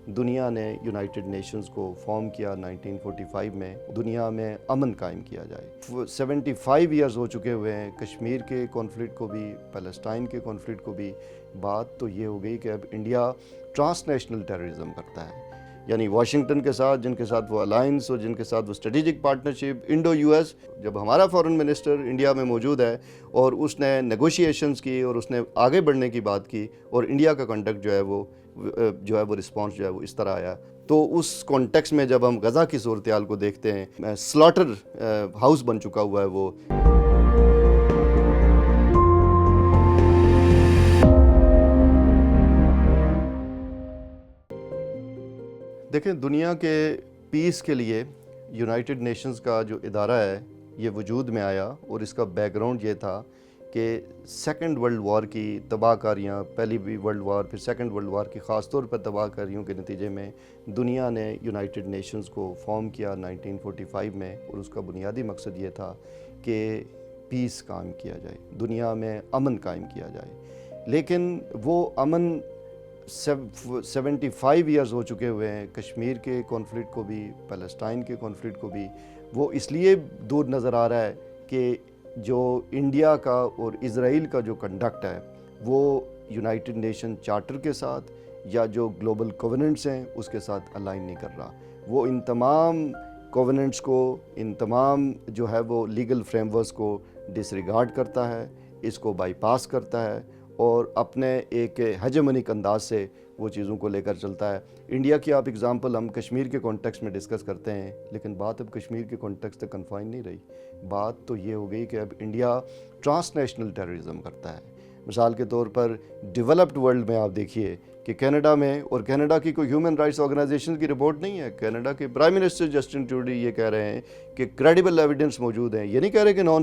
دنیا نے United nations کو فارم کیا 1945 میں، دنیا میں امن قائم کیا جائے۔ 75 ایئرز ہو چکے ہوئے ہیں کشمیر کے کانفلکٹ کو بھی، پیلسٹائن کے کانفلکٹ کو بھی۔ بات تو یہ ہو گئی کہ اب انڈیا ٹرانس نیشنل ٹیررزم کرتا ہے، یعنی واشنگٹن کے ساتھ جن کے ساتھ وہ الائنس اور جن کے ساتھ وہ strategic partnership Indo U S. جب ہمارا فارن منسٹر انڈیا میں موجود ہے اور اس نے نیگوشیشنز کی اور اس نے آگے بڑھنے کی بات کی، اور انڈیا کا کنڈکٹ جو ہے وہ رسپانس جو ہے وہ اس طرح آیا، تو اس کانٹیکس میں جب ہم غزہ کی صورتحال کو دیکھتے ہیں، سلاٹر ہاؤس بن چکا ہوا ہے وہ۔ دیکھیں، دنیا کے پیس کے لیے یونائٹڈ نیشنز کا جو ادارہ ہے یہ وجود میں آیا، اور اس کا بیک گراؤنڈ یہ تھا کہ سیکنڈ ورلڈ وار کی تباہ کاریاں، پہلی بھی ورلڈ وار پھر سیکنڈ ورلڈ وار کی خاص طور پر تباہ کاریوں کے نتیجے میں دنیا نے یونائٹڈ نیشنز کو فارم کیا 1945 میں، اور اس کا بنیادی مقصد یہ تھا کہ پیس قائم کیا جائے، دنیا میں امن قائم کیا جائے۔ لیکن وہ امن 75 ایئرز ہو چکے ہوئے ہیں کشمیر کے کانفلکٹ کو بھی، پیلسٹائن کے کانفلکٹ کو بھی۔ وہ اس لیے دور نظر آ رہا ہے کہ جو انڈیا کا اور اسرائیل کا جو کنڈکٹ ہے وہ یونائٹڈ نیشن چارٹر کے ساتھ یا جو گلوبل کووننٹس ہیں اس کے ساتھ الائن نہیں کر رہا۔ وہ ان تمام کووننٹس کو، ان تمام جو ہے وہ لیگل فریم ورکس کو ڈس ریگارڈ کرتا ہے، اس کو بائی پاس کرتا ہے، اور اپنے ایک ہیجمونک انداز سے وہ چیزوں کو لے کر چلتا ہے۔ انڈیا کی آپ اگزامپل ہم کشمیر کے کانٹیکس میں ڈسکس کرتے ہیں، لیکن بات اب کشمیر کے کانٹیکس تک کنفائن نہیں رہی۔ بات تو یہ ہو گئی کہ اب انڈیا ٹرانس نیشنل ٹیررزم کرتا ہے۔ مثال کے طور پر ڈیولپڈ ورلڈ میں آپ دیکھیے کہ کینیڈا میں، اور کینیڈا کی کوئی ہیومن رائٹس آرگنائزیشن کی رپورٹ نہیں ہے، کینیڈا کے پرائم منسٹر جسٹن ٹروڈو یہ کہہ رہے ہیں کہ کریڈیبل ایویڈنس موجود ہیں۔ یہ نہیں کہہ رہے کہ نان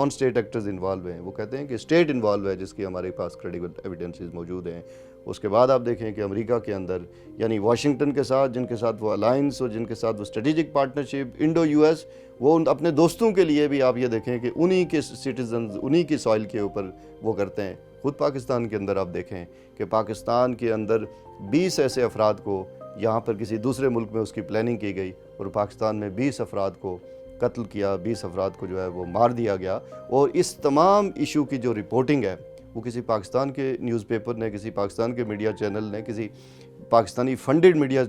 اسٹیٹ ایکٹرز انوالو ہیں، وہ کہتے ہیں کہ اسٹیٹ انوالو ہے جس کی ہمارے پاس کریڈیبل ایویڈنسز موجود ہیں۔ اس کے بعد آپ دیکھیں کہ امریکہ کے اندر، یعنی واشنگٹن کے ساتھ جن کے ساتھ وہ الائنس اور جن کے ساتھ وہ strategic partnership Indo U S, وہ اپنے دوستوں کے لیے بھی آپ یہ دیکھیں کہ انہی کے سٹیزنز، انہی کی سوائل کے اوپر وہ کرتے ہیں۔ خود پاکستان کے اندر آپ دیکھیں کہ پاکستان کے اندر 20 ایسے افراد کو یہاں پر کسی دوسرے ملک میں اس کی پلاننگ کی گئی، اور پاکستان میں 20 افراد کو قتل کیا، 20 افراد کو جو ہے وہ مار دیا گیا۔ اور اس تمام ایشو کی جو رپورٹنگ ہے وہ کسی پاکستان کے نیوز پیپر نے، کسی پاکستان کے میڈیا چینل نے، کسی پاکستانی فنڈڈ میڈیا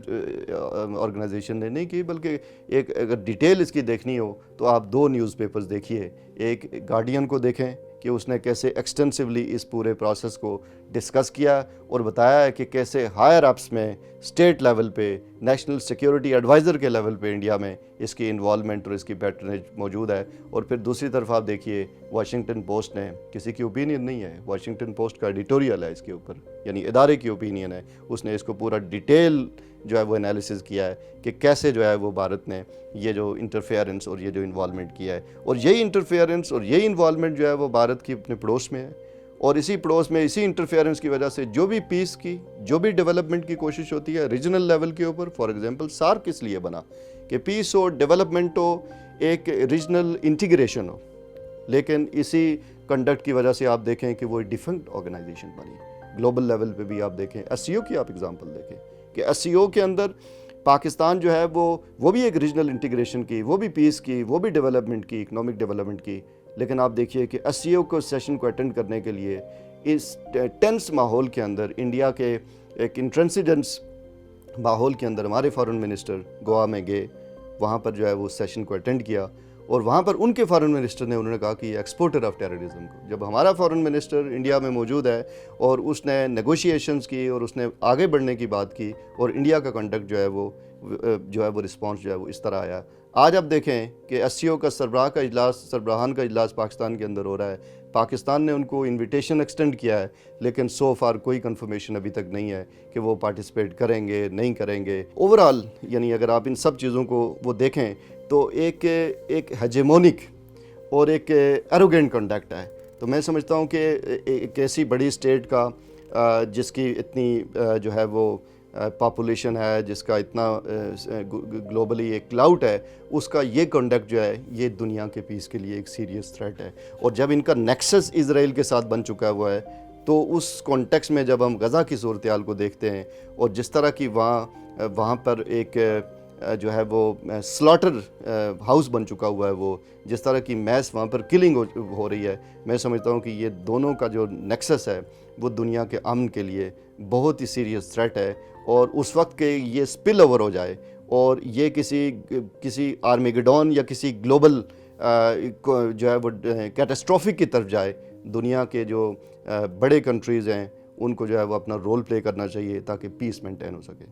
آرگنائزیشن نے نہیں کی، بلکہ ایک اگر ڈیٹیل اس کی دیکھنی ہو تو آپ 2 نیوز پیپرز دیکھیے۔ ایک گارڈین کو دیکھیں کہ اس نے کیسے ایکسٹینسولی اس پورے پروسیس کو ڈسکس کیا اور بتایا ہے کہ کیسے ہائر اپس میں، اسٹیٹ لیول پہ، نیشنل سیکیورٹی ایڈوائزر کے لیول پہ انڈیا میں اس کی انوالومنٹ اور اس کی پیٹرنیج موجود ہے۔ اور پھر دوسری طرف آپ دیکھیے واشنگٹن پوسٹ نے، کسی کی اوپینین نہیں ہے، واشنگٹن پوسٹ کا ایڈیٹوریل ہے اس کے اوپر، یعنی ادارے کی اوپینین ہے، اس نے اس کو پورا ڈیٹیل جو ہے وہ انالیسز کیا ہے کہ کیسے جو ہے وہ بھارت نے یہ جو انٹرفیئرنس اور یہ جو انوالومنٹ کیا ہے، اور یہی انٹرفیئرنس اور یہی انوالومنٹ جو ہے وہ بھارت کی اپنے پڑوس میں ہے، اور اسی پڑوس میں اسی انٹرفیئرنس کی وجہ سے جو بھی پیس کی، جو بھی ڈیولپمنٹ کی کوشش ہوتی ہے ریجنل لیول کے اوپر، فار ایگزامپل سارک اس لیے بنا کہ پیس ہو، ڈیولپمنٹ ہو، ایک ریجنل انٹیگریشن ہو، لیکن اسی کنڈکٹ کی وجہ سے آپ دیکھیں کہ وہ ڈیفنکٹ آرگنائزیشن بنی۔ گلوبل لیول پہ بھی آپ دیکھیں، ایس سی او کی آپ ایگزامپل دیکھیں کہ ایس سی او کے اندر پاکستان جو ہے وہ بھی ایک ریجنل انٹیگریشن کی، وہ بھی پیس کی، وہ بھی ڈیولپمنٹ کی، اکنامک ڈیولپمنٹ کی۔ لیکن آپ دیکھیے کہ ایس سی او کو سیشن کو اٹینڈ کرنے کے لیے اس ٹینس ماحول کے اندر، انڈیا کے ایک انٹرنسیڈنس ماحول کے اندر ہمارے فارن منسٹر گوا میں گئے، وہاں پر جو ہے وہ سیشن کو اٹینڈ کیا، اور وہاں پر ان کے فارن منسٹر نے انہوں نے کہا کہ یہ ایکسپورٹر آف ٹیررزم کو۔ جب ہمارا فارن منسٹر انڈیا میں موجود ہے اور اس نے نیگوشیشنز کی اور اس نے آگے بڑھنے کی بات کی، اور انڈیا کا کنڈکٹ جو ہے وہ رسپانس جو ہے وہ اس طرح آیا۔ آج آپ دیکھیں کہ ایس سی او کا سربراہان کا اجلاس پاکستان کے اندر ہو رہا ہے، پاکستان نے ان کو انویٹیشن ایکسٹینڈ کیا ہے، لیکن سو فار کوئی کنفرمیشن ابھی تک نہیں ہے کہ وہ پارٹیسپیٹ کریں گے نہیں کریں گے۔ اوورآل یعنی اگر آپ ان سب چیزوں کو وہ دیکھیں تو ایک ہیجمونک اور ایک ایروگینٹ کنڈکٹ ہے۔ تو میں سمجھتا ہوں کہ ایک ایسی بڑی اسٹیٹ کا جس کی اتنی جو ہے وہ پاپولیشن ہے، جس کا اتنا گلوبلی ایک کلاؤٹ ہے، اس کا یہ کنڈکٹ جو ہے یہ دنیا کے پیس کے لیے ایک سیریس تھریٹ ہے۔ اور جب ان کا نیکسس اسرائیل کے ساتھ بن چکا ہوا ہے تو اس کانٹیکس میں جب ہم غزہ کی صورتحال کو دیکھتے ہیں اور جس طرح کی وہاں پر ایک جو ہے وہ سلاٹر ہاؤس بن چکا ہوا ہے، وہ جس طرح کی میس وہاں پر کلنگ ہو رہی ہے، میں سمجھتا ہوں کہ یہ دونوں کا جو نیکسس ہے وہ دنیا کے امن کے لیے بہت ہی سیریس تھریٹ ہے، اور اس وقت کہ یہ سپل اوور ہو جائے اور یہ کسی آرمیگڈون یا کسی گلوبل جو ہے وہ کیٹاسٹروفک کی طرف جائے، دنیا کے جو بڑے کنٹریز ہیں ان کو جو ہے وہ اپنا رول پلے کرنا چاہیے تاکہ پیس مینٹین ہو سکے۔